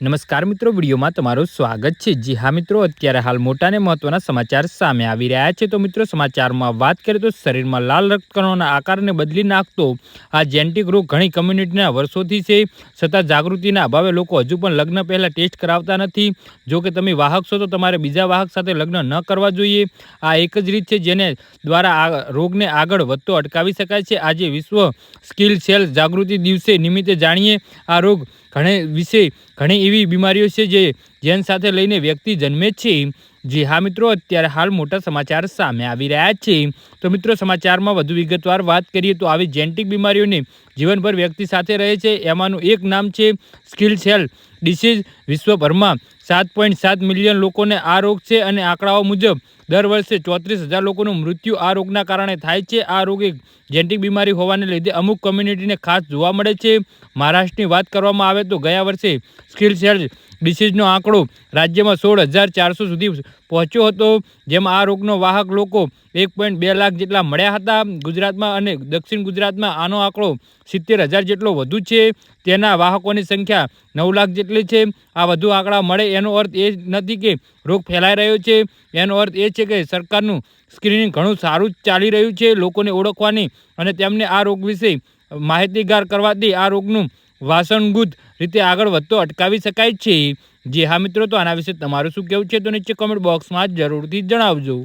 નમસ્કાર મિત્રો, વિડીયોમાં તમારું સ્વાગત છે। જી હા મિત્રો, અત્યારે હાલ મોટા ને મહત્વના સમાચાર સામે આવી રહ્યા છે। તો મિત્રો, સમાચારમાં વાત કરીએ તો શરીરમાં લાલ રક્તકણોના આકારને બદલી નાખતો આ જેનેટિક રોગ ઘણી કમ્યુનિટીના વર્ષોથી છે, છતાં જાગૃતિના અભાવે લોકો હજુ પણ લગ્ન પહેલા ટેસ્ટ કરાવતા નથી। જો કે તમે વાહક છો તો તમારે બીજા વાહક સાથે લગ્ન ન કરવા જોઈએ। આ એક જ રીત છે જેને દ્વારા આ રોગને આગળ વધતો અટકાવી શકાય છે। આજે વિશ્વ સ્કિલ સેલ જાગૃતિ દિવસે નિમિત્તે જાણીએ આ રોગ ઘણી એવી બીમારીઓ છે જે જેન સાથે લઈને વ્યક્તિ જન્મે છે। જી હા મિત્રો, અત્યારે હાલ મોટા સમાચાર સામે આવી રહ્યા છે। તો મિત્રો, સમાચારમાં વધુ વિગતવાર વાત કરીએ તો આવી જેનેટિક બીમારીઓને જીવનભર વ્યક્તિ સાથે રહે છે। એમાંનું એક નામ છે સ્કિલ સેલ ડિસીઝ। વિશ્વભરમાં 7.7 મિલિયન લોકોને આ રોગ છે અને આંકડાઓ મુજબ દર વર્ષે 34,000 લોકોનું મૃત્યુ આ રોગના કારણે થાય છે। આ રોગ એક જેનેટિક બીમારી હોવાને લીધે અમુક કમ્યુનિટીને ખાસ જોવા મળે છે। મહારાષ્ટ્રની વાત કરવામાં આવે તો ગયા વર્ષે સ્કિલ સેલ ડિસીઝનો આંકડો રાજ્યમાં 16,400 સુધી પહોંચ્યો હતો, જેમાં આ રોગનો વાહક લોકો 1.2 લાખ જેટલા મળ્યા હતા। ગુજરાતમાં અને દક્ષિણ ગુજરાતમાં આનો આંકડો 70,000 જેટલો વધુ છે। તેના વાહકોની સંખ્યા 9 લાખ જેટલી છે। આ વધુ આંકડા મળે એનો અર્થ એ નથી કે રોગ ફેલાઈ રહ્યો છે, એનો અર્થ એ છે કે સરકારનું સ્ક્રીનિંગ ઘણું સારું ચાલી રહ્યું છે। લોકોને ઓળખવાની અને તેમને આ રોગ વિશે માહિતીગાર કરવાથી આ રોગનું વાસણગુત રીતે આગળ વધતો અટકાવી શકાય છે। જે હા મિત્રો, તો આના વિશે તમારું શું કહેવું છે તો નીચે કોમેન્ટ બોક્સમાં જરૂરથી જણાવજો।